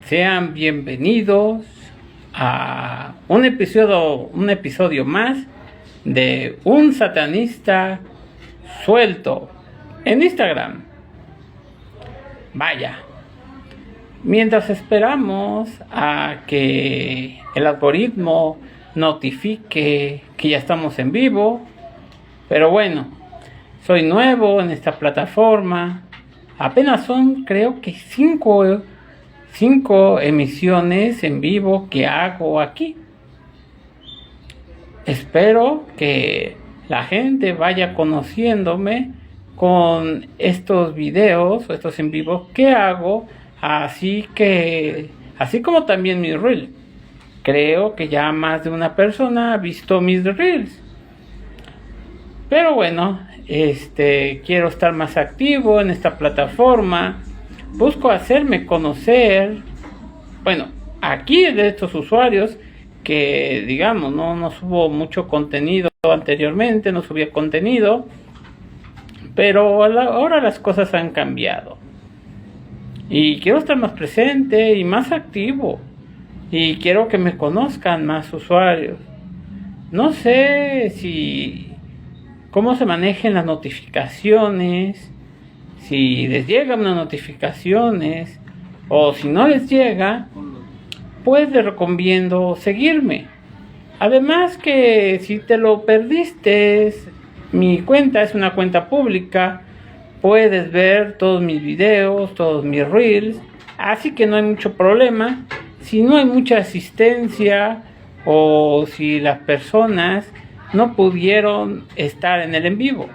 Sean bienvenidos a un episodio más de Un Satanista Suelto en Instagram. Vaya, mientras esperamos a que el algoritmo notifique que ya estamos en vivo, pero bueno, soy nuevo en esta plataforma. Apenas son, creo que 5 emisiones en vivo que hago aquí. Espero que la gente vaya conociéndome con estos videos o estos en vivos que hago, así como también mis reels. Creo que ya más de una persona ha visto mis reels. Pero bueno, quiero estar más activo en esta plataforma. Busco hacerme conocer. Bueno, aquí de estos usuarios que, digamos, no subo mucho contenido anteriormente, no subía contenido, pero ahora las cosas han cambiado. Y quiero estar más presente y más activo. Y quiero que me conozcan más usuarios. No sé cómo se manejan las notificaciones, si les llegan unas notificaciones o si no les llega, pues les recomiendo seguirme. Además que si te lo perdiste, mi cuenta es una cuenta pública, puedes ver todos mis videos, todos mis reels, así que no hay mucho problema. Si no hay mucha asistencia o si las personas no pudieron estar en el en vivo.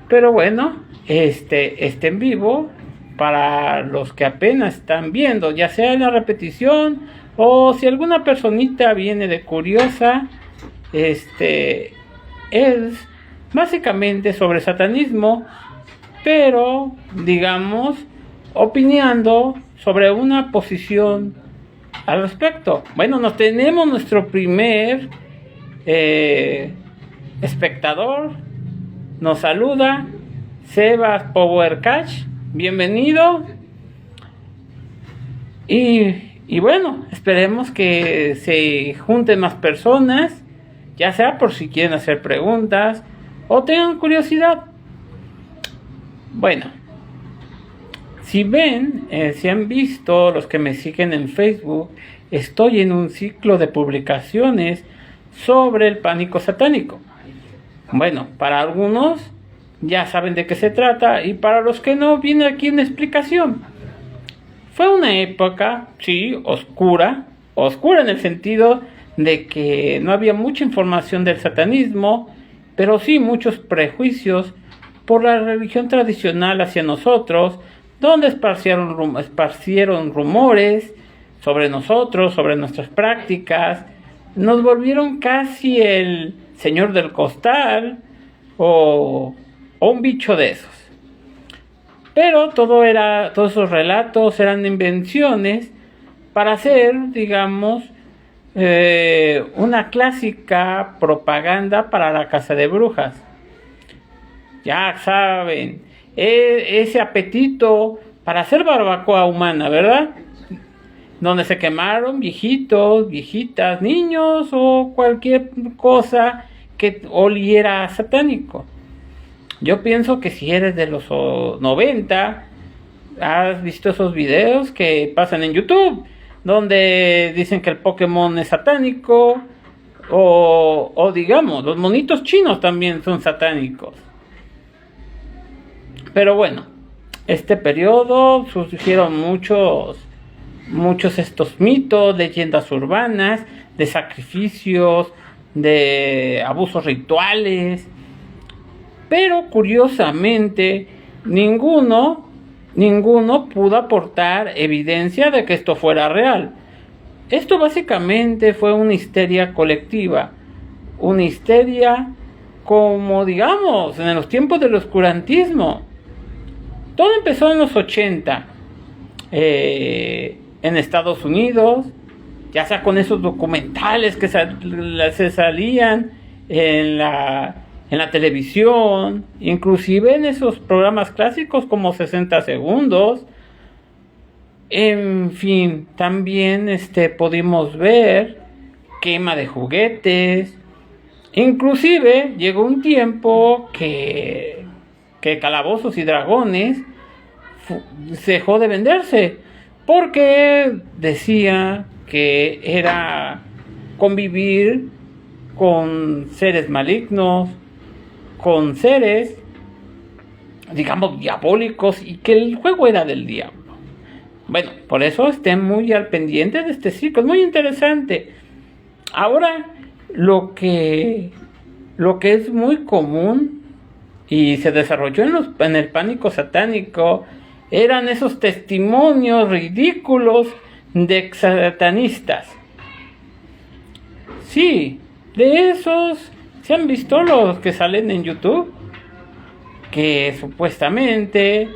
Pero bueno, este en vivo, para los que apenas están viendo, ya sea en la repetición o si alguna personita viene de curiosa, es básicamente sobre satanismo, pero digamos, opinando sobre una posición al respecto. Bueno, tenemos nuestro primer espectador. Nos saluda Sebas Power Cash. Bienvenido. Y bueno, esperemos que se junten más personas, ya sea por si quieren hacer preguntas o tengan curiosidad. Bueno, si han visto los que me siguen en Facebook, estoy en un ciclo de publicaciones sobre el pánico satánico. Bueno, para algunos ya saben de qué se trata y para los que no, viene aquí una explicación. Fue una época, sí, oscura en el sentido de que no había mucha información del satanismo, pero sí muchos prejuicios por la religión tradicional hacia nosotros, donde esparcieron rumores sobre nosotros, sobre nuestras prácticas, nos volvieron casi el señor del costal o un bicho de esos. Pero todos esos relatos eran invenciones para hacer, digamos, una clásica propaganda para la casa de brujas. Ya saben, ese apetito para hacer barbacoa humana, ¿verdad? Donde se quemaron viejitos, viejitas, niños o cualquier cosa que oliera satánico. Yo pienso que si eres de los 90, has visto esos videos que pasan en YouTube, donde dicen que el Pokémon es satánico, o digamos, los monitos chinos también son satánicos. Pero bueno, este periodo surgieron muchos estos mitos, leyendas urbanas, de sacrificios, de abusos rituales, pero curiosamente ninguno pudo aportar evidencia de que esto fuera real. Esto básicamente fue una histeria colectiva, una histeria como digamos en los tiempos del oscurantismo. Todo empezó en los 80 en Estados Unidos, ya sea con esos documentales que se salían en la televisión, inclusive en esos programas clásicos como 60 segundos, En fin, también pudimos ver quema de juguetes. Inclusive llegó un tiempo que Calabozos y Dragones dejó de venderse porque decía que era convivir con seres malignos, con seres, digamos, diabólicos, y que el juego era del diablo. Bueno, por eso estén muy al pendiente de este ciclo, es muy interesante. Ahora, lo que es muy común y se desarrolló en el pánico satánico eran esos testimonios ridículos de satanistas. Sí, de esos se han visto los que salen en YouTube, que supuestamente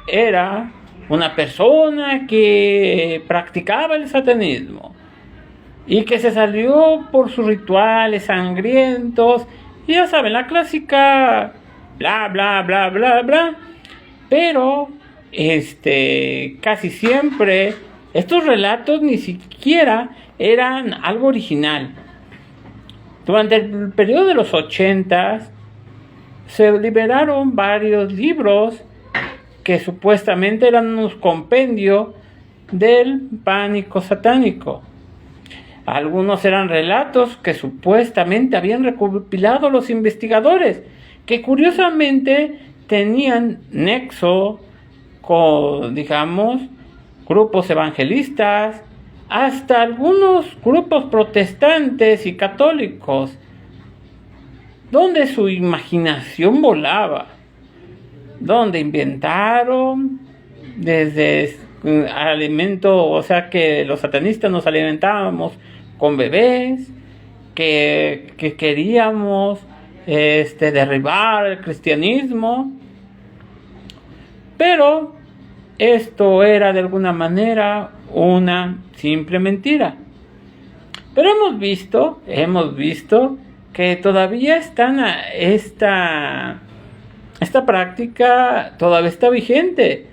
era una persona que practicaba el satanismo y que se salió por sus rituales sangrientos, y ya saben, la clásica bla bla bla bla bla. Pero casi siempre estos relatos ni siquiera eran algo original. Durante el periodo de los 80 se liberaron varios libros que supuestamente eran unos compendios del pánico satánico. Algunos eran relatos que supuestamente habían recopilado los investigadores, que curiosamente tenían nexo con, digamos, grupos evangelistas, hasta algunos grupos protestantes y católicos, donde su imaginación volaba, donde inventaron desde alimento, o sea que los satanistas nos alimentábamos con bebés, que queríamos derribar el cristianismo, pero esto era de alguna manera una simple mentira. Pero hemos visto que todavía esta práctica todavía está vigente.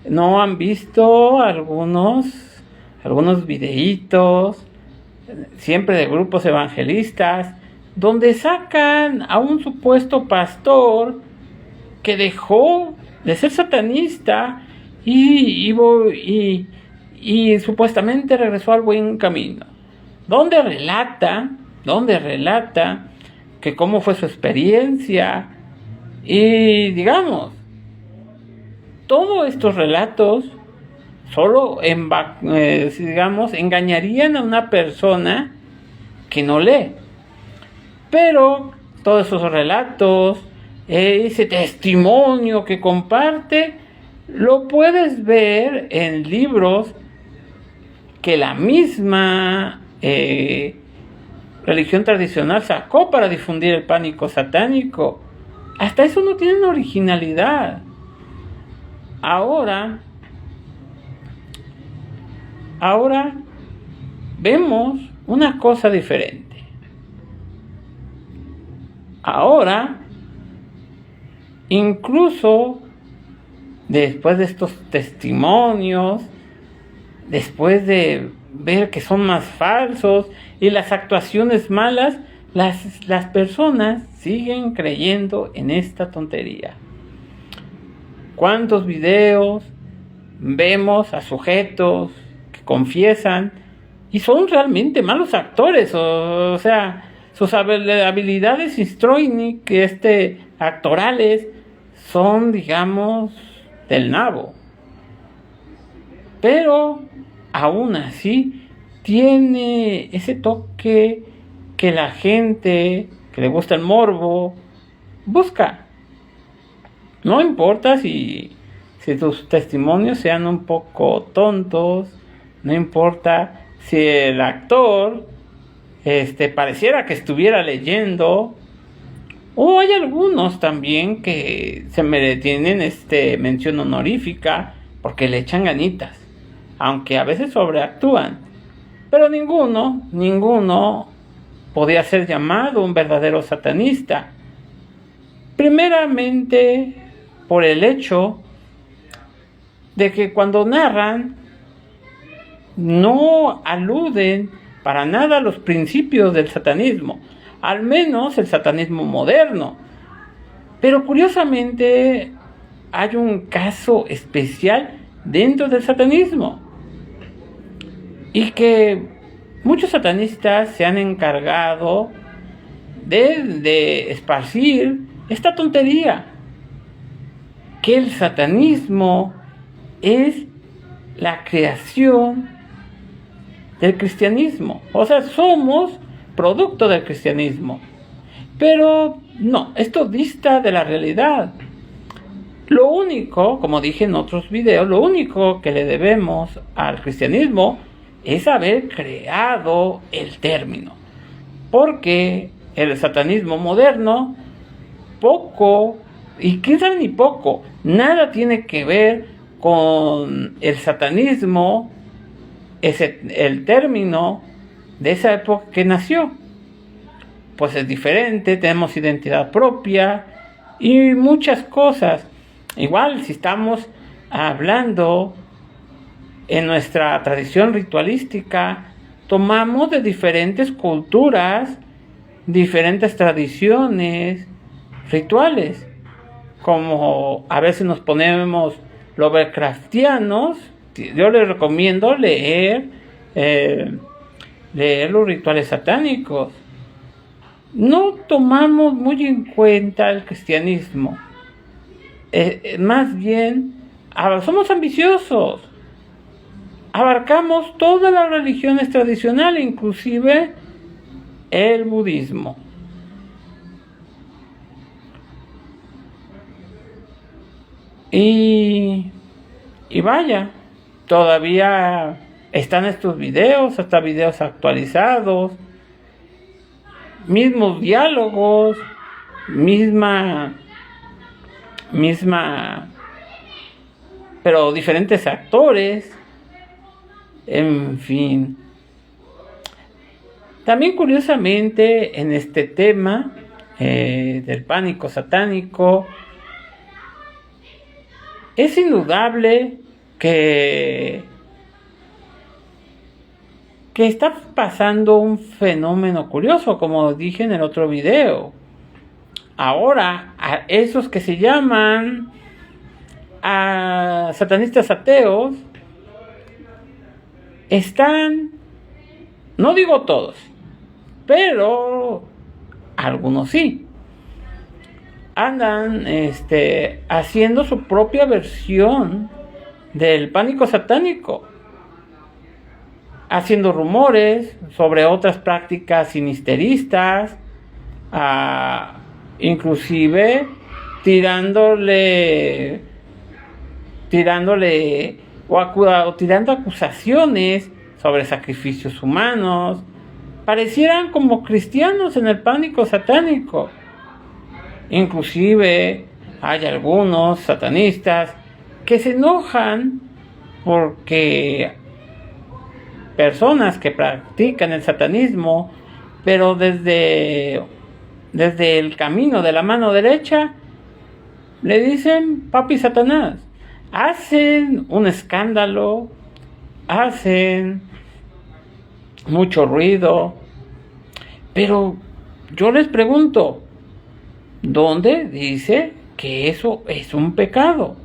¿No han visto algunos videitos, siempre de grupos evangelistas, donde sacan a un supuesto pastor que dejó de ser satanista y supuestamente regresó al buen camino? Donde relata que cómo fue su experiencia, y digamos, todos estos relatos solo engañarían a una persona que no lee. Pero todos esos relatos, ese testimonio que comparte, lo puedes ver en libros que la misma religión tradicional sacó para difundir el pánico satánico. Hasta eso no tienen originalidad. Ahora vemos una cosa diferente. Ahora, incluso después de estos testimonios, después de ver que son más falsos y las actuaciones malas, las personas siguen creyendo en esta tontería. ¿Cuántos videos vemos a sujetos que confiesan y son realmente malos actores? O sea, sus habilidades histriónicas, actorales, son, digamos, del nabo. Pero aún así tiene ese toque que la gente que le gusta el morbo busca. No importa si tus testimonios sean un poco tontos, no importa si el actor pareciera que estuviera leyendo, o hay algunos también que tienen mención honorífica porque le echan ganitas, aunque a veces sobreactúan, pero ninguno podía ser llamado un verdadero satanista. Primeramente por el hecho de que cuando narran no aluden para nada a los principios del satanismo, al menos el satanismo moderno. Pero curiosamente hay un caso especial dentro del satanismo, y que muchos satanistas se han encargado de esparcir esta tontería, que el satanismo es la creación del cristianismo. O sea, somos producto del cristianismo. Pero no, esto dista de la realidad. Lo único, como dije en otros videos, lo único que le debemos al cristianismo es haber creado el término. Porque el satanismo moderno, poco, y quién sabe ni poco, nada tiene que ver con el satanismo, el término de esa época que nació. Pues es diferente, tenemos identidad propia y muchas cosas. Igual si estamos hablando en nuestra tradición ritualística, tomamos de diferentes culturas, diferentes tradiciones rituales. Como a veces nos ponemos Lovecraftianos, yo les recomiendo leer los rituales satánicos. No tomamos muy en cuenta el cristianismo. Más bien, somos ambiciosos. Abarcamos todas las religiones tradicionales, inclusive el budismo. Y vaya, todavía están estos videos, hasta videos actualizados, mismos diálogos, misma, pero diferentes actores, en fin. También curiosamente en este tema del pánico satánico, es indudable que está pasando un fenómeno curioso, como dije en el otro video. Ahora, a esos que se llaman satanistas ateos, están, no digo todos, pero algunos sí, andan haciendo su propia versión del pánico satánico, haciendo rumores sobre otras prácticas sinisteristas, inclusive tirándole o tirando acusaciones sobre sacrificios humanos. Parecieran como cristianos en el pánico satánico. Inclusive hay algunos satanistas que se enojan porque personas que practican el satanismo, pero desde el camino de la mano derecha, le dicen papi Satanás. Hacen un escándalo, hacen mucho ruido, pero yo les pregunto, ¿dónde dice que eso es un pecado?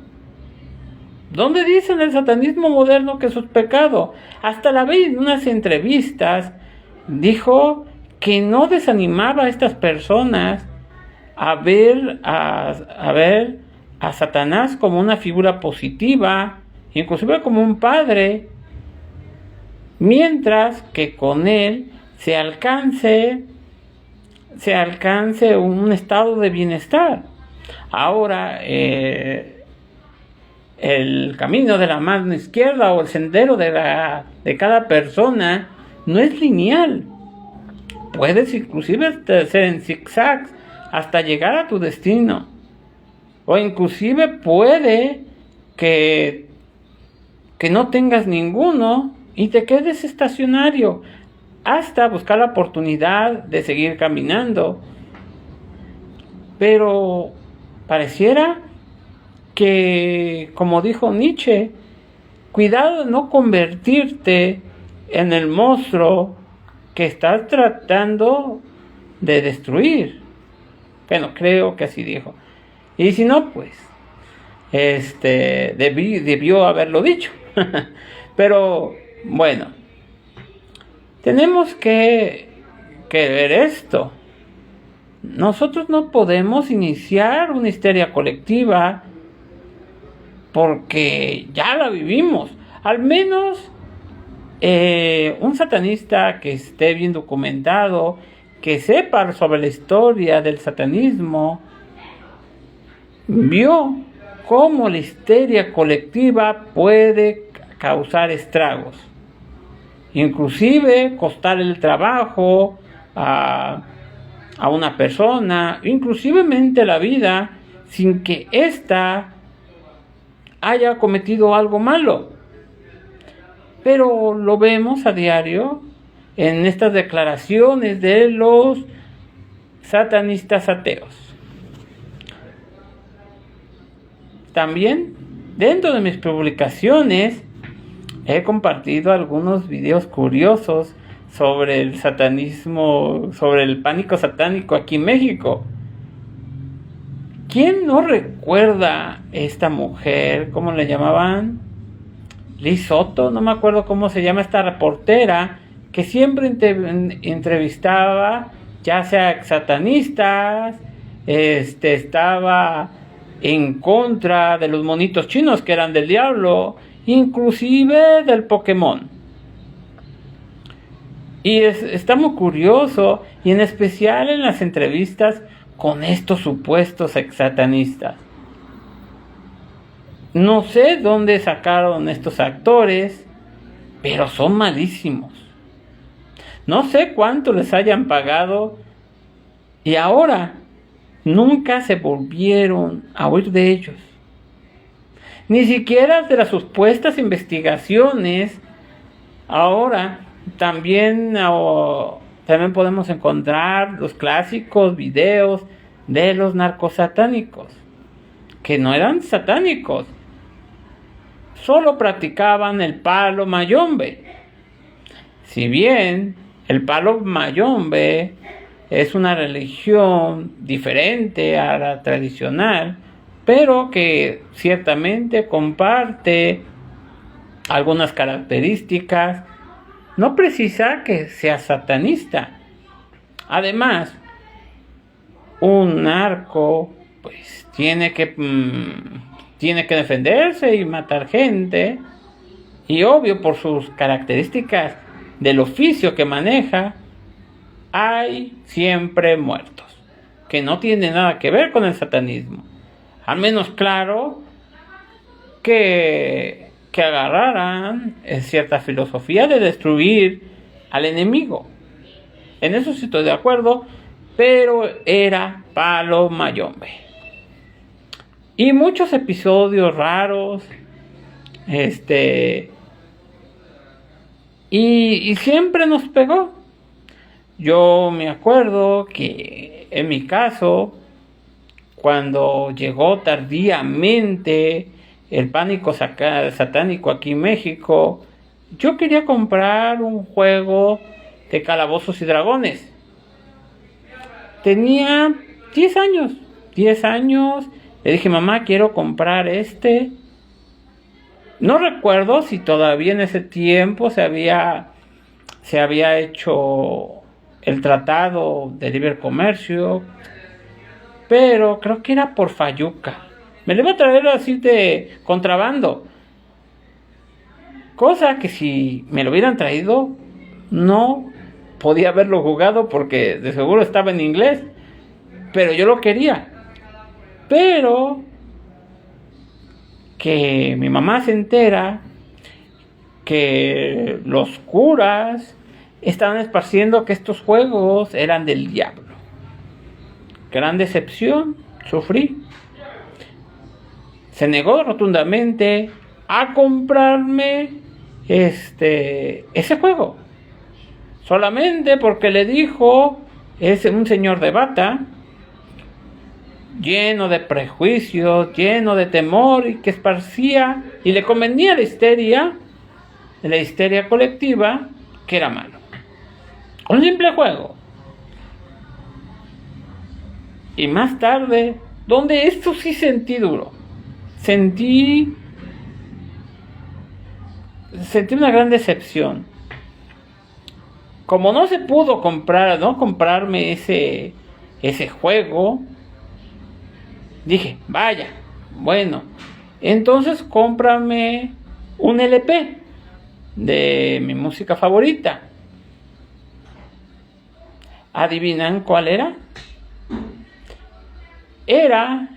¿Dónde dice en el satanismo moderno que eso es pecado? Hasta la vez en unas entrevistas dijo que no desanimaba a estas personas a ver a Satanás como una figura positiva, inclusive como un padre, mientras que con él se alcance un estado de bienestar. Ahora, el camino de la mano izquierda o el sendero de cada persona no es lineal. Puedes inclusive ser en zigzags hasta llegar a tu destino. O inclusive puede que no tengas ninguno y te quedes estacionario hasta buscar la oportunidad de seguir caminando. Pero pareciera que, como dijo Nietzsche, cuidado de no convertirte en el monstruo que estás tratando de destruir. Bueno, creo que así dijo. Y si no, pues, debió haberlo dicho. Pero, bueno, tenemos que ver esto. Nosotros no podemos iniciar una histeria colectiva porque ya la vivimos. Al menos un satanista que esté bien documentado, que sepa sobre la historia del satanismo, vio cómo la histeria colectiva puede causar estragos, inclusive costar el trabajo a una persona, inclusivemente la vida, sin que ésta haya cometido algo malo. Pero lo vemos a diario en estas declaraciones de los satanistas ateos. También, dentro de mis publicaciones, he compartido algunos videos curiosos sobre el satanismo, sobre el pánico satánico aquí en México. ¿Quién no recuerda esta mujer? ¿Cómo le llamaban? Liz Soto, no me acuerdo cómo se llama esta reportera, que siempre entrevistaba ya sea satanistas, estaba en contra de los monitos chinos que eran del diablo, inclusive del Pokémon. Y está muy curioso, y en especial en las entrevistas con estos supuestos ex-satanistas. No sé dónde sacaron estos actores, pero son malísimos. No sé cuánto les hayan pagado y ahora nunca se volvieron a oír de ellos. Ni siquiera de las supuestas investigaciones. Ahora también podemos encontrar los clásicos videos de los narcosatánicos, que no eran satánicos, solo practicaban el palo mayombe. Si bien el palo mayombe es una religión diferente a la tradicional, pero que ciertamente comparte algunas características, no precisa que sea satanista. Además, un narco pues tiene que defenderse y matar gente, y obvio por sus características del oficio que maneja, hay siempre muertos, que no tienen nada que ver con el satanismo. Al menos claro que agarraran cierta filosofía de destruir al enemigo. En eso sí estoy de acuerdo, pero era palo mayombe. Y muchos episodios raros, y siempre nos pegó. Yo me acuerdo que en mi caso, cuando llegó tardíamente el pánico satánico aquí en México, yo quería comprar un juego de calabozos y dragones. Tenía 10 años, le dije, mamá, quiero comprar No recuerdo si todavía en ese tiempo se había hecho el tratado de libre comercio, pero creo que era por Fayuca. Me lo iba a traer así de contrabando, cosa que si me lo hubieran traído no podía haberlo jugado porque de seguro estaba en inglés, pero yo lo quería. Pero que mi mamá se entera que los curas estaban esparciendo que estos juegos eran del diablo. Gran decepción sufrí. Se negó rotundamente a comprarme ese juego, solamente porque le dijo un señor de bata lleno de prejuicios, lleno de temor, y que esparcía y le convenía la histeria colectiva, que era malo. Un simple juego. Y más tarde, donde esto sí sentí duro, sentí una gran decepción. Como no se pudo comprarme ese juego, dije, vaya, bueno, entonces cómprame un LP de mi música favorita. ¿Adivinan cuál era? Era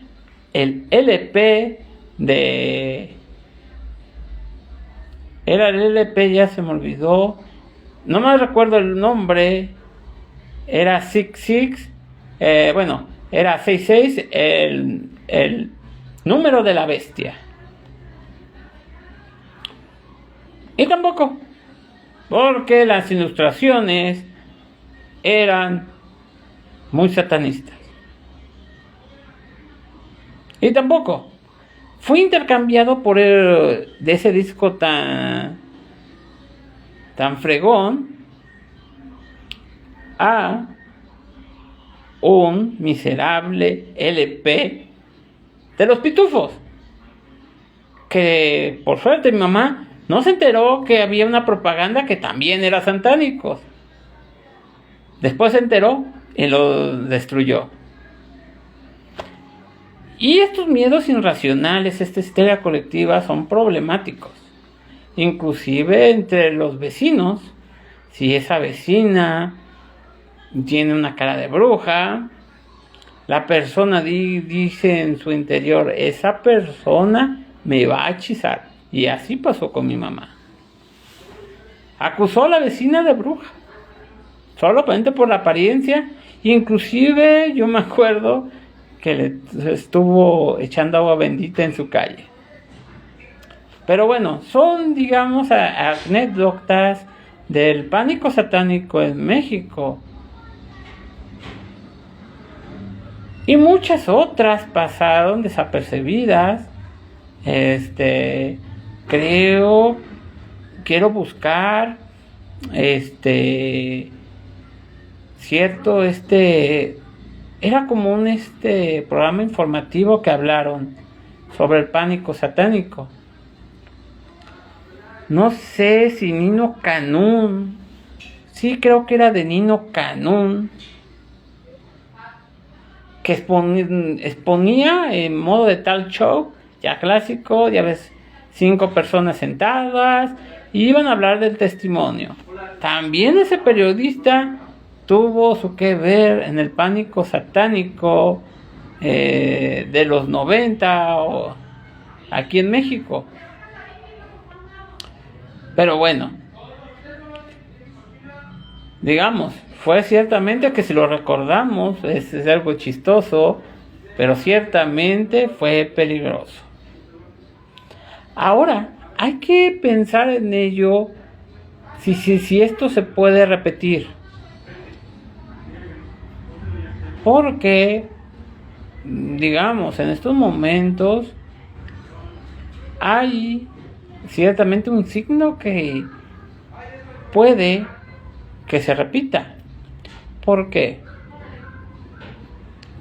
el LP ya se me olvidó, no me recuerdo el nombre. Era 66, era 66, el número de la bestia. Y tampoco, porque las ilustraciones eran muy satanistas. Y tampoco fue intercambiado por de ese disco tan fregón a un miserable LP de los Pitufos, que por suerte mi mamá no se enteró que había una propaganda que también era satánicos. Después se enteró y lo destruyó. Y estos miedos irracionales, esta histeria colectiva, son problemáticos. Inclusive entre los vecinos. Si esa vecina tiene una cara de bruja, la persona dice en su interior, esa persona me va a hechizar. Y así pasó con mi mamá. Acusó a la vecina de bruja, solamente por la apariencia. Inclusive yo me acuerdo que le estuvo echando agua bendita en su calle. Pero bueno, son, digamos, anécdotas del pánico satánico en México. Y muchas otras pasaron desapercibidas. Quiero buscar cierto, era como un programa informativo que hablaron sobre el pánico satánico. No sé si Nino Canún, sí creo que era de Nino Canún, que exponía en modo de talk show, ya clásico, ya ves, 5 personas sentadas, y iban a hablar del testimonio. También ese periodista tuvo su que ver en el pánico satánico de los 90 o aquí en México. Pero bueno, digamos, fue ciertamente que si lo recordamos es algo chistoso, pero ciertamente fue peligroso. Ahora, hay que pensar en ello, si esto se puede repetir. Porque, digamos, en estos momentos hay ciertamente un signo que puede que se repita. ¿Por qué?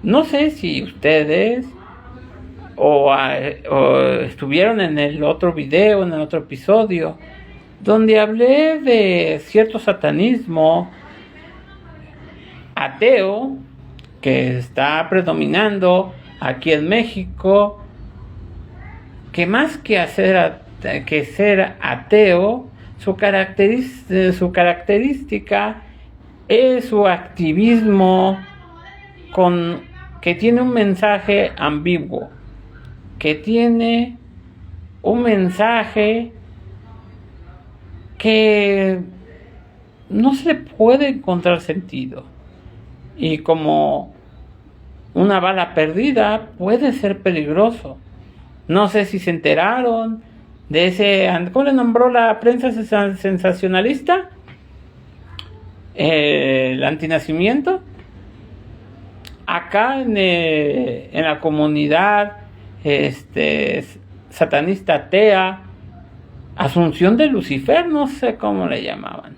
No sé si ustedes o estuvieron en el otro video, en el otro episodio, donde hablé de cierto satanismo ateo que está predominando aquí en México, que más que ser ateo, su característica es su activismo que tiene un mensaje ambiguo, que tiene un mensaje que no se le puede encontrar sentido, y como una bala perdida puede ser peligroso. No sé si se enteraron de ese, ¿cómo le nombró la prensa sensacionalista? El antinacimiento. acá en la comunidad satanista atea, Asunción de Lucifer, no sé cómo le llamaban,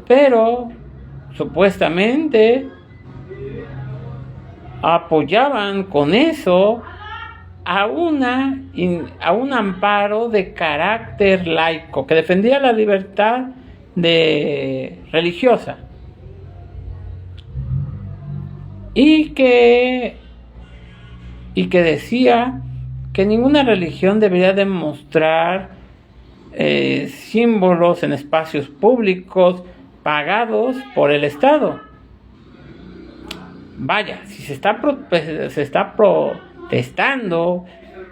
pero supuestamente apoyaban con eso a un amparo de carácter laico que defendía la libertad religiosa y que decía que ninguna religión debería demostrar símbolos en espacios públicos pagados por el Estado. Vaya, si se está protestando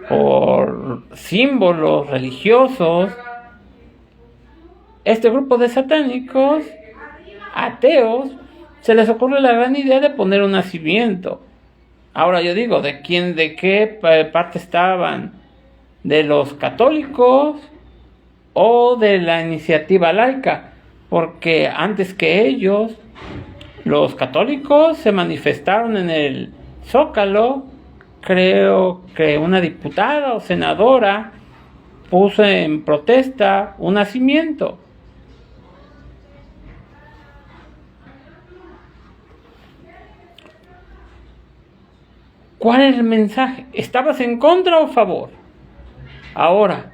por símbolos religiosos, este grupo de satánicos ateos se les ocurre la gran idea de poner un nacimiento. Ahora yo digo, ¿de qué parte estaban? ¿De los católicos o de la iniciativa laica? Porque antes que ellos, los católicos se manifestaron en el Zócalo. Creo que una diputada o senadora puso en protesta un nacimiento. ¿Cuál es el mensaje? ¿Estabas en contra o a favor? Ahora,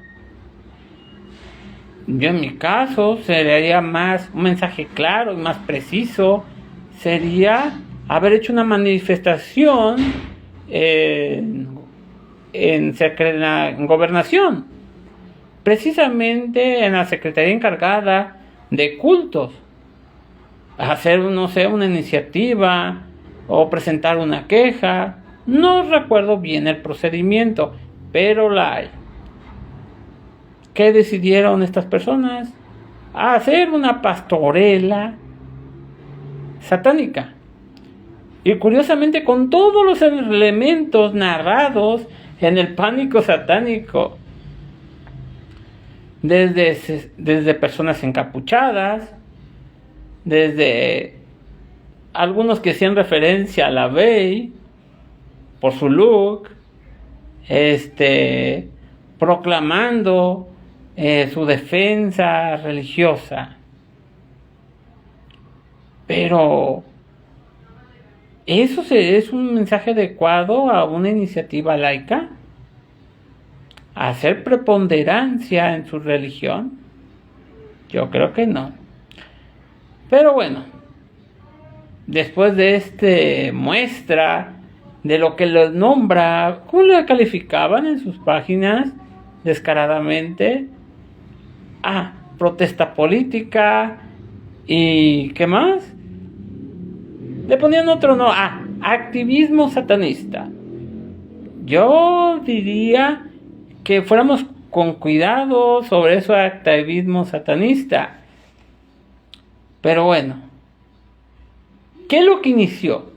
yo en mi caso sería más un mensaje claro y más preciso. Sería haber hecho una manifestación en gobernación, precisamente en la Secretaría encargada de cultos, hacer, no sé, una iniciativa o presentar una queja. No recuerdo bien el procedimiento, pero la hay. ¿Qué decidieron estas personas? Hacer una pastorela satánica. Y curiosamente con todos los elementos narrados en el pánico satánico. Desde personas encapuchadas, desde algunos que hacían referencia a la Bey por su look, proclamando su defensa religiosa. Pero ¿eso es un mensaje adecuado a una iniciativa laica? ¿Hacer preponderancia en su religión? Yo creo que no. Pero bueno, después de muestra de lo que los nombra, ¿cómo lo calificaban en sus páginas descaradamente? Protesta política. ¿Y qué más? Le ponían otro no. Activismo satanista. Yo diría que fuéramos con cuidado sobre eso de activismo satanista. Pero bueno, ¿qué es lo que inició?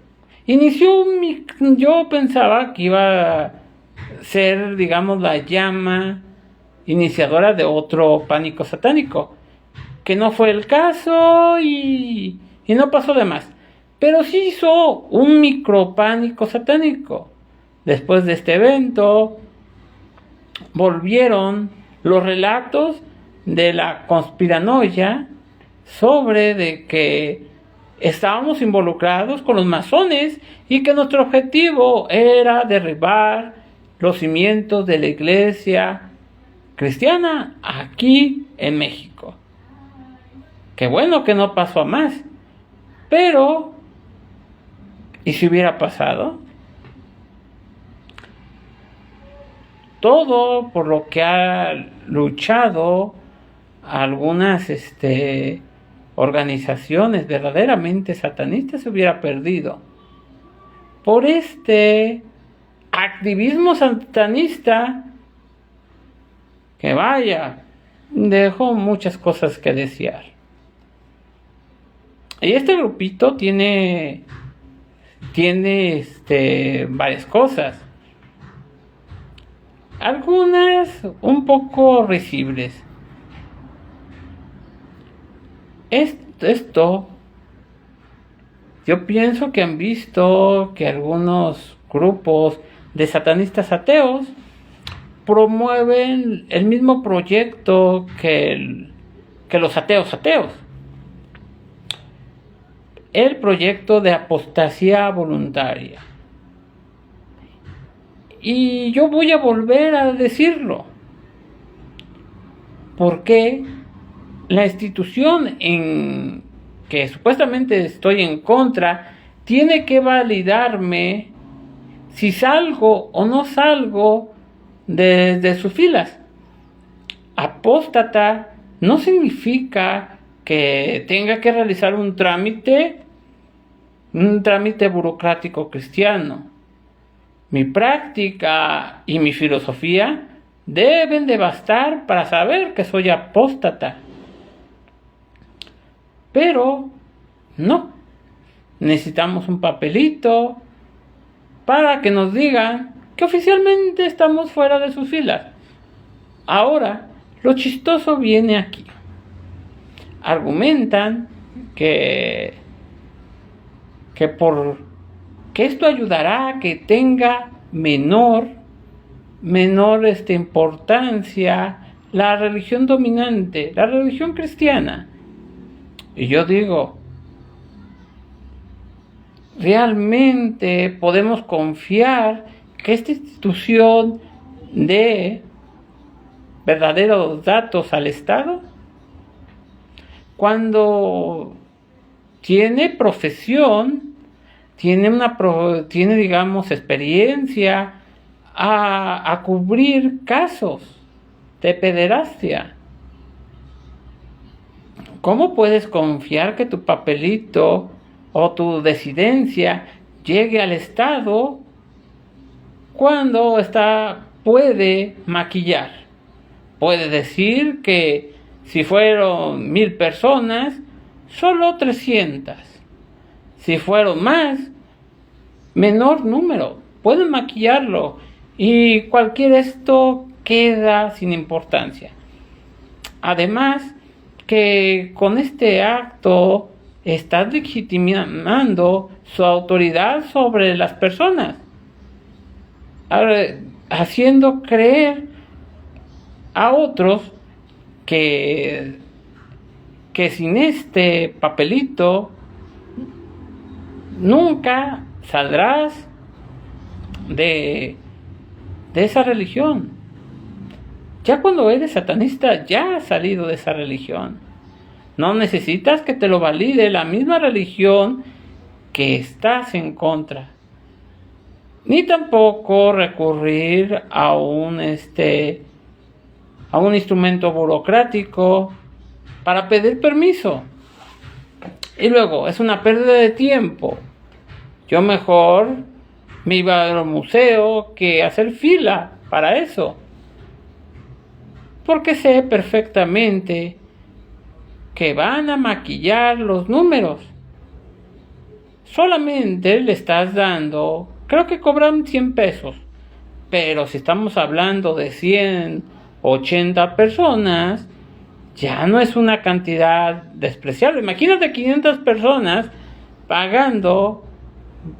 Yo pensaba que iba a ser, digamos, la llama iniciadora de otro pánico satánico, que no fue el caso y no pasó de más. Pero sí hizo un micropánico satánico. Después de este evento, volvieron los relatos de la conspiranoia sobre de que estábamos involucrados con los masones y que nuestro objetivo era derribar los cimientos de la iglesia cristiana aquí en México. Qué bueno que no pasó a más. Pero, ¿y si hubiera pasado? Todo por lo que ha luchado algunas organizaciones verdaderamente satanistas se hubiera perdido por este activismo satanista que vaya, dejó muchas cosas que desear. Y este grupito tiene varias cosas, algunas un poco risibles. Esto Yo pienso que han visto que algunos grupos de satanistas ateos promueven el mismo proyecto que los ateos, el proyecto de apostasía voluntaria. Y yo voy a volver a decirlo, porque la institución en que supuestamente estoy en contra tiene que validarme si salgo o no salgo de sus filas. Apóstata no significa que tenga que realizar un trámite burocrático cristiano. Mi práctica y mi filosofía deben de bastar para saber que soy apóstata. Pero no, necesitamos un papelito para que nos digan que oficialmente estamos fuera de sus filas. Ahora, lo chistoso viene aquí. Argumentan que esto ayudará a que tenga menor importancia la religión dominante, la religión cristiana. Y yo digo, ¿realmente podemos confiar que esta institución dé verdaderos datos al Estado? Cuando tiene profesión, tiene digamos experiencia a cubrir casos de pederastia. ¿Cómo puedes confiar que tu papelito o tu disidencia llegue al Estado cuando puede maquillar? Puede decir que si fueron 1,000 personas, solo 300. Si fueron más, menor número. Pueden maquillarlo y cualquier esto queda sin importancia. Además, que con este acto está legitimando su autoridad sobre las personas, haciendo creer a otros que sin este papelito nunca saldrás de esa religión. Ya cuando eres satanista, ya has salido de esa religión. No necesitas que te lo valide la misma religión que estás en contra. Ni tampoco recurrir a un instrumento burocrático para pedir permiso. Y luego, es una pérdida de tiempo. Yo mejor me iba al museo que hacer fila para eso. Porque sé perfectamente que van a maquillar los números. Solamente le estás dando, creo que cobran 100 pesos. Pero si estamos hablando de 180 personas, ya no es una cantidad despreciable. Imagínate 500 personas pagando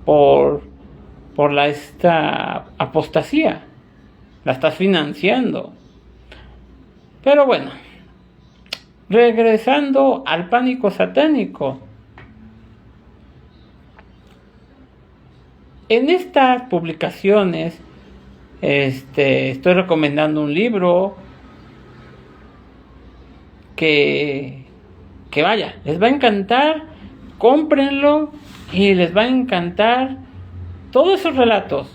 por esta apostasía. La estás financiando. Pero bueno, regresando al pánico satánico. En estas publicaciones estoy recomendando un libro que vaya, les va a encantar, cómprenlo y les va a encantar todos esos relatos.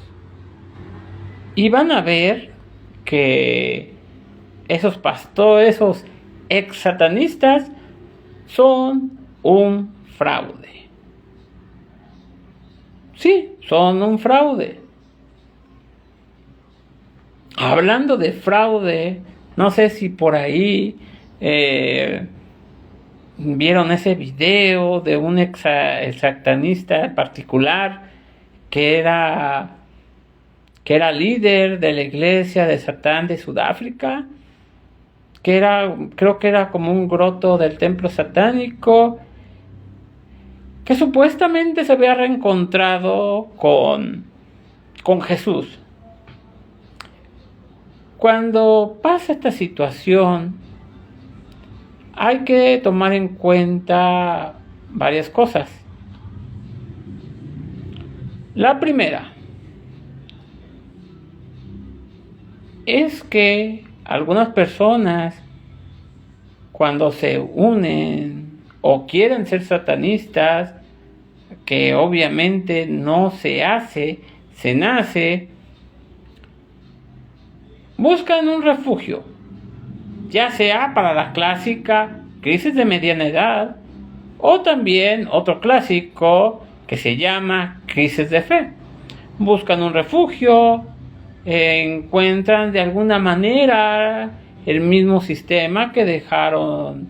Y van a ver que esos pastores, esos ex satanistas son un fraude. Sí, son un fraude. Hablando de fraude, no sé si por ahí vieron ese video de un ex satanista particular que era líder de la iglesia de Satán de Sudáfrica, creo que era como un groto del templo satánico, que supuestamente se había reencontrado con Jesús. Cuando pasa esta situación, hay que tomar en cuenta varias cosas. La primera es que algunas personas, cuando se unen o quieren ser satanistas, que obviamente no se hace, se nace, buscan un refugio, ya sea para la clásica crisis de mediana edad, o también otro clásico que se llama crisis de fe. Buscan un refugio, encuentran de alguna manera el mismo sistema que dejaron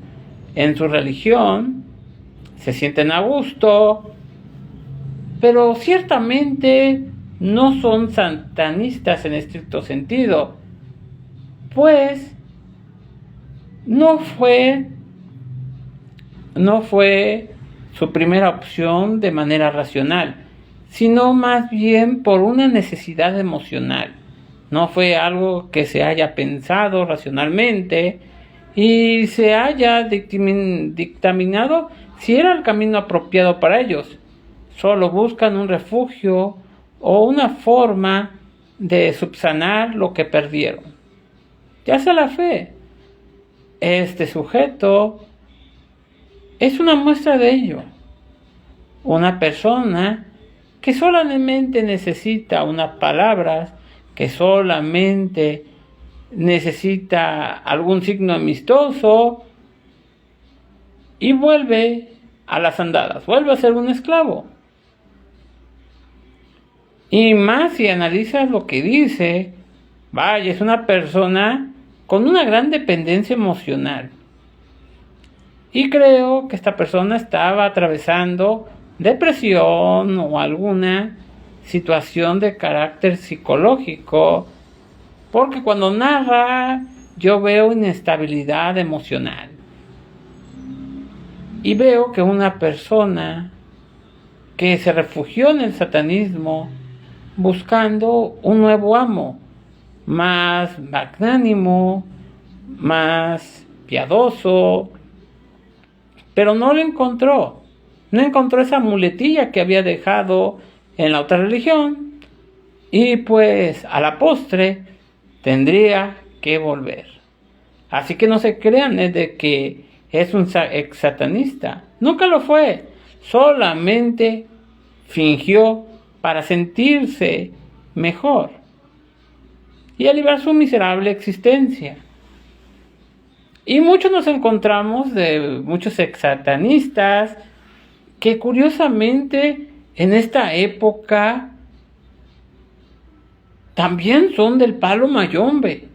en su religión, se sienten a gusto, pero ciertamente no son satanistas en estricto sentido, pues no fue su primera opción de manera racional, sino más bien por una necesidad emocional. No fue algo que se haya pensado racionalmente y se haya dictaminado si era el camino apropiado para ellos. Solo buscan un refugio o una forma de subsanar lo que perdieron, ya sea la fe. Este sujeto es una muestra de ello. Una persona que solamente necesita unas palabras, que solamente necesita algún signo amistoso y vuelve a las andadas, vuelve a ser un esclavo. Y más si analizas lo que dice, vaya, es una persona con una gran dependencia emocional. Y creo que esta persona estaba atravesando depresión o alguna situación de carácter psicológico, porque cuando narra yo veo inestabilidad emocional. Y veo que una persona que se refugió en el satanismo buscando un nuevo amo, más magnánimo, más piadoso, pero no lo encontró. No encontró esa muletilla que había dejado en la otra religión y pues a la postre tendría que volver. Así que no se crean de que es un ex satanista. Nunca lo fue. Solamente fingió para sentirse mejor y aliviar su miserable existencia. Y muchos nos encontramos de muchos ex satanistas que curiosamente en esta época también son del palo mayombe.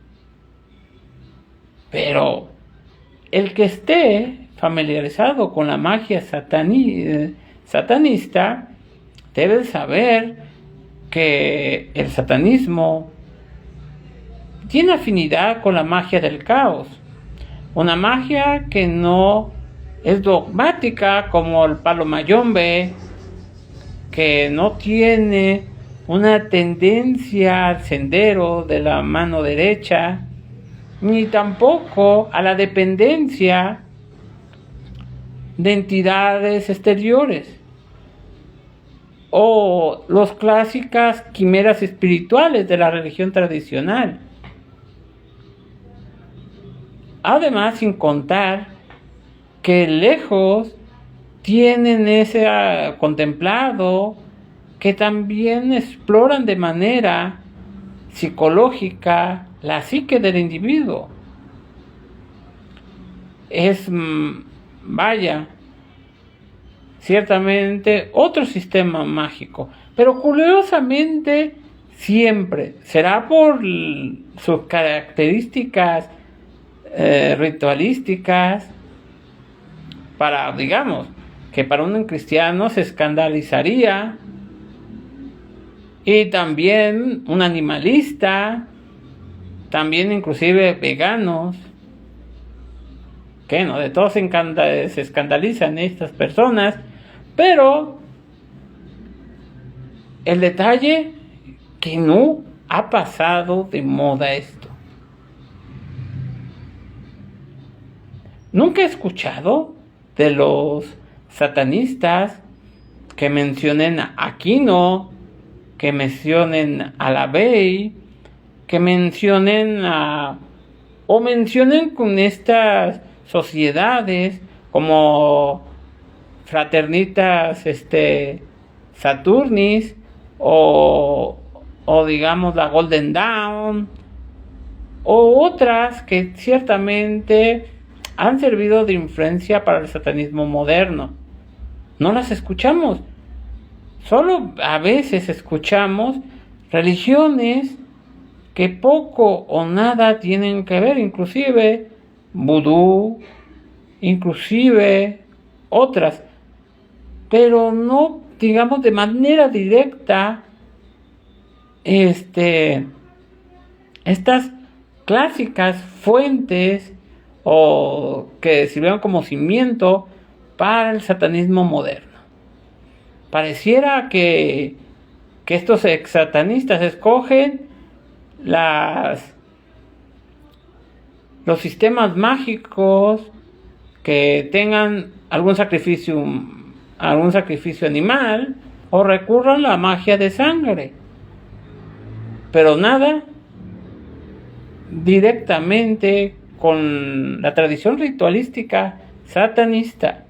Pero el que esté familiarizado con la magia satanista debe saber que el satanismo tiene afinidad con la magia del caos. Una magia que no es dogmática como el palo mayombe, que no tiene una tendencia al sendero de la mano derecha, ni tampoco a la dependencia de entidades exteriores, o las clásicas quimeras espirituales de la religión tradicional. Además, sin contar que lejos tienen ese contemplado que también exploran de manera psicológica la psique del individuo. Es, vaya, ciertamente otro sistema mágico, pero curiosamente siempre será por sus características ritualísticas, digamos que para un cristiano se escandalizaría, y también un animalista, también inclusive veganos, que no, de todos se escandalizan estas personas, Pero el detalle que no ha pasado de moda esto. Nunca he escuchado de los satanistas que mencionen a Aquino, que mencionen a LaVey, que mencionen con estas sociedades como fraternitas Saturnis o digamos la Golden Dawn o otras que ciertamente han servido de influencia para el satanismo moderno. No las escuchamos. Solo a veces escuchamos religiones que poco o nada tienen que ver, inclusive vudú, inclusive otras, pero no, digamos, de manera directa estas clásicas fuentes o que sirvieron como cimiento para el satanismo moderno. Pareciera que estos ex satanistas escogen los sistemas mágicos que tengan algún sacrificio animal o recurran a la magia de sangre, pero nada directamente con la tradición ritualística satanista.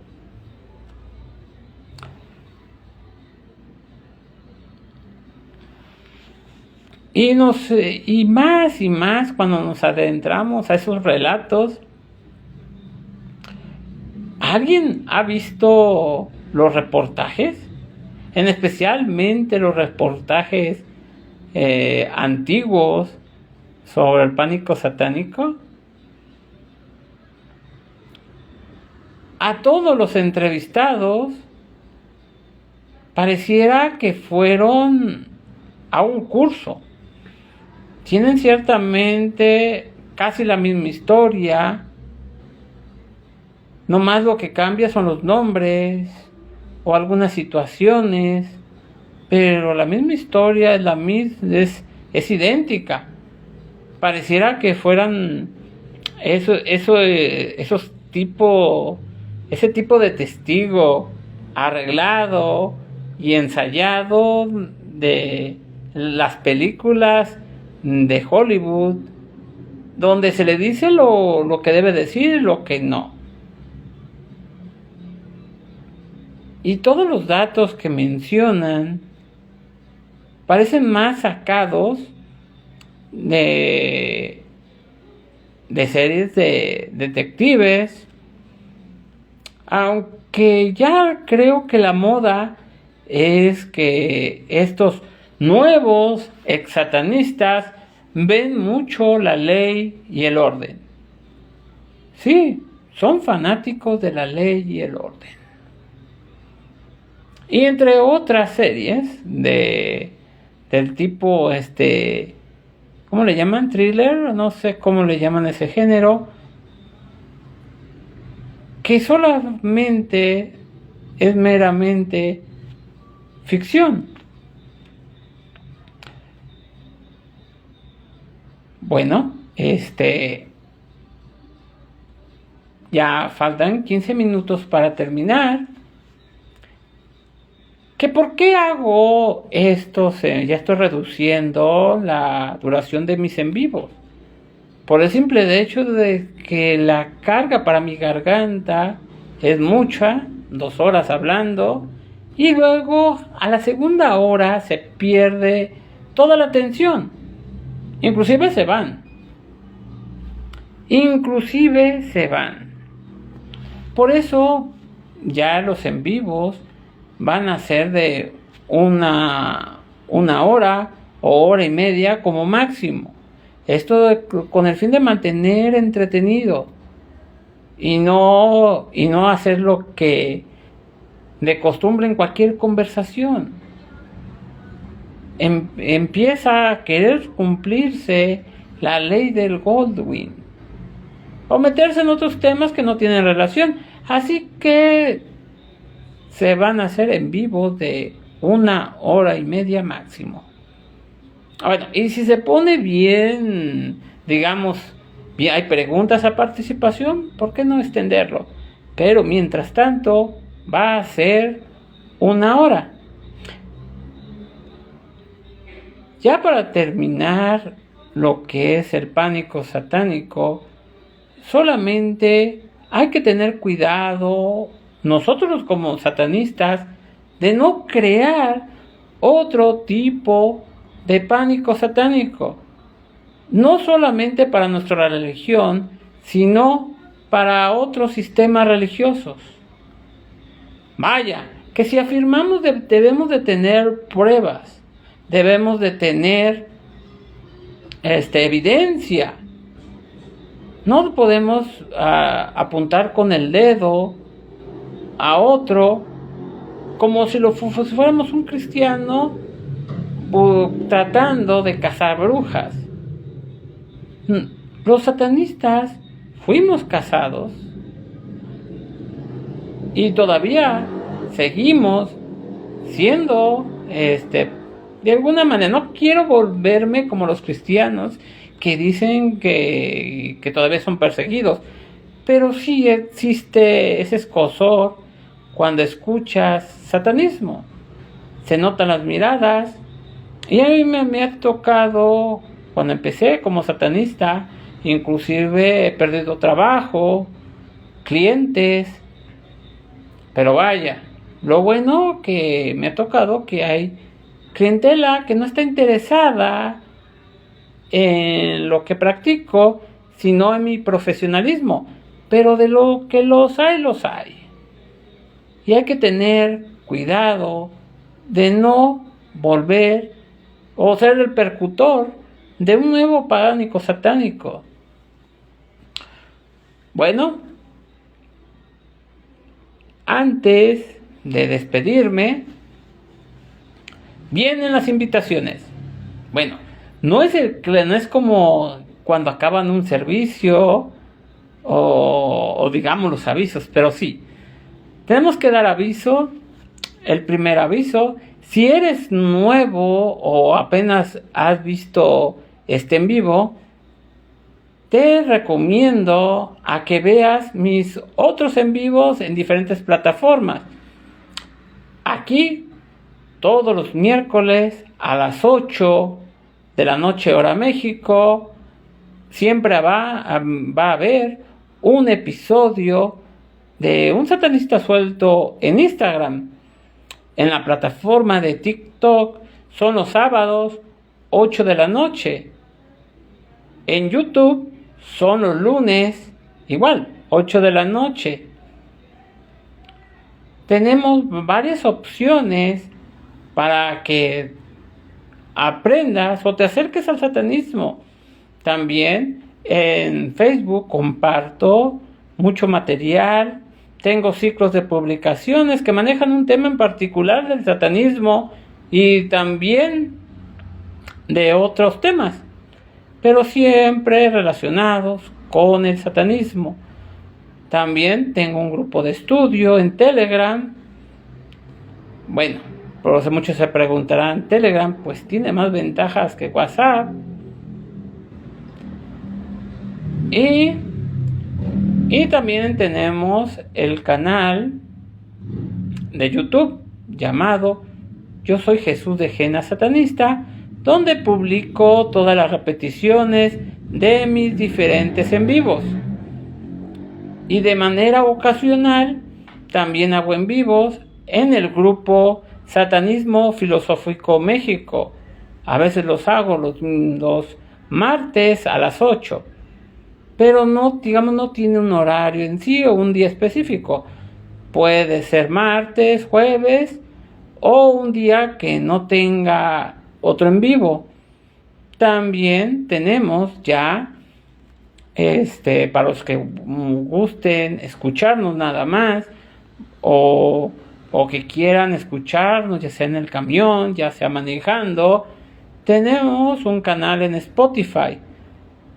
Y más cuando nos adentramos a esos relatos. ¿Alguien ha visto los reportajes? Especialmente los reportajes antiguos sobre el pánico satánico. A todos los entrevistados pareciera que fueron a un curso. Tienen ciertamente casi la misma historia, no más lo que cambia son los nombres o algunas situaciones, pero la misma historia es idéntica. Pareciera que fueran ese tipo de testigo arreglado y ensayado de las películas de Hollywood, donde se le dice lo que debe decir y lo que no. Y todos los datos que mencionan parecen más sacados de series de detectives, aunque ya creo que la moda es que estos nuevos ex-satanistas ven mucho la ley y el orden. Sí, son fanáticos de la ley y el orden. Y entre otras series del tipo ¿cómo le llaman? Thriller, no sé cómo le llaman ese género, que solamente es meramente ficción. Bueno, ya faltan 15 minutos para terminar. ¿Que por qué hago esto? Ya estoy reduciendo la duración de mis en vivos. Por el simple hecho de que la carga para mi garganta es mucha, 2 horas hablando, y luego a la segunda hora se pierde toda la atención. Inclusive se van. Por eso ya los en vivos van a ser de una hora o hora y media como máximo. Esto con el fin de mantener entretenido y no hacer lo que de costumbre en cualquier conversación. Empieza a querer cumplirse la ley del Goldwyn o meterse en otros temas que no tienen relación. Así que se van a hacer en vivo de 1 hora y media máximo. Bueno, y si se pone bien, digamos, bien, hay preguntas a participación, ¿por qué no extenderlo? Pero mientras tanto, va a ser 1 hora. Ya para terminar lo que es el pánico satánico, solamente hay que tener cuidado, nosotros como satanistas, de no crear otro tipo de pánico satánico. No solamente para nuestra religión, sino para otros sistemas religiosos. Vaya, que si afirmamos debemos de tener pruebas, debemos de tener evidencia. No podemos apuntar con el dedo a otro como si fuéramos un cristiano tratando de cazar brujas. Los satanistas fuimos cazados y todavía seguimos siendo de alguna manera, no quiero volverme como los cristianos que dicen que todavía son perseguidos, pero sí existe ese escozor cuando escuchas satanismo. Se notan las miradas, y a mí me ha tocado, cuando empecé como satanista, inclusive he perdido trabajo, clientes, pero vaya, lo bueno que me ha tocado que hay clientela que no está interesada en lo que practico, sino en mi profesionalismo, pero de lo que los hay. Y hay que tener cuidado de no volver o ser el percutor de un nuevo pánico satánico. Bueno, antes de despedirme, vienen las invitaciones. Bueno, no es como cuando acaban un servicio o digamos los avisos, pero sí, tenemos que dar aviso. El primer aviso, si eres nuevo o apenas has visto en vivo, te recomiendo a que veas mis otros en vivos en diferentes plataformas. Aquí, todos los miércoles a las 8 de la noche hora México, siempre va a haber un episodio de un satanista suelto en Instagram. En la plataforma de TikTok son los sábados 8 de la noche. En YouTube son los lunes, igual, 8 de la noche. Tenemos varias opciones para que aprendas o te acerques al satanismo. También en Facebook comparto mucho material. Tengo ciclos de publicaciones que manejan un tema en particular del satanismo y también de otros temas, pero siempre relacionados con el satanismo. También tengo un grupo de estudio en Telegram. Bueno, por muchos se preguntarán, Telegram pues tiene más ventajas que WhatsApp. Y también tenemos el canal de YouTube llamado Yo Soy Jesús de Jena Satanista, donde publico todas las repeticiones de mis diferentes en vivos. Y de manera ocasional también hago en vivos en el grupo Satanismo Filosófico México. A veces los hago los martes a las 8. Pero no tiene un horario en sí o un día específico. Puede ser martes, jueves o un día que no tenga otro en vivo. También tenemos ya, para los que gusten escucharnos nada más o que quieran escucharnos, ya sea en el camión, ya sea manejando, tenemos un canal en Spotify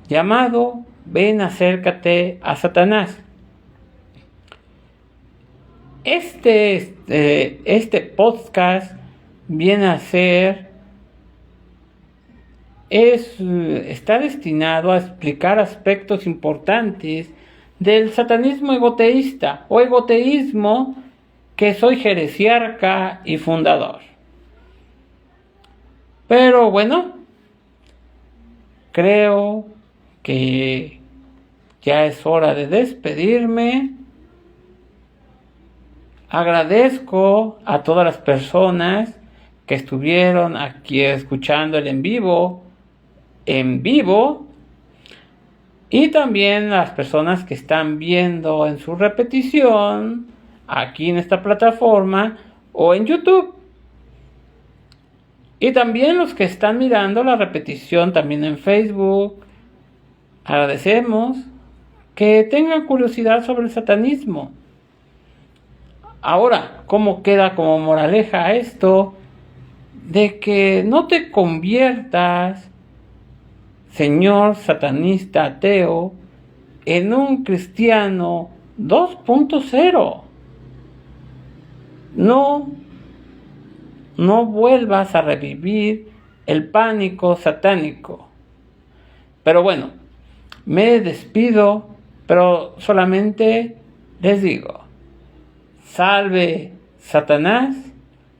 llamado Ven, acércate a Satanás. Este podcast viene a ser, está destinado a explicar aspectos importantes del satanismo egoteísta o egoteísmo, que soy jeresiarca y fundador. Pero bueno, creo que ya es hora de despedirme. Agradezco a todas las personas que estuvieron aquí escuchando el en vivo, y también las personas que están viendo en su repetición aquí en esta plataforma o en YouTube. Y también los que están mirando la repetición también en Facebook. Agradecemos que tengan curiosidad sobre el satanismo. Ahora, ¿cómo queda como moraleja esto? De que no te conviertas, señor satanista ateo, en un cristiano 2.0. No vuelvas a revivir el pánico satánico. Pero bueno, me despido, pero solamente les digo: salve Satanás,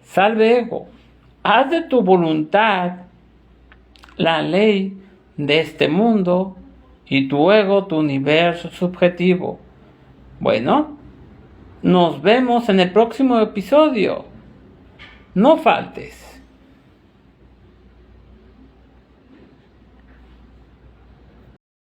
salve ego. Haz de tu voluntad la ley de este mundo y tu ego tu universo subjetivo. Bueno, nos vemos en el próximo episodio. No faltes.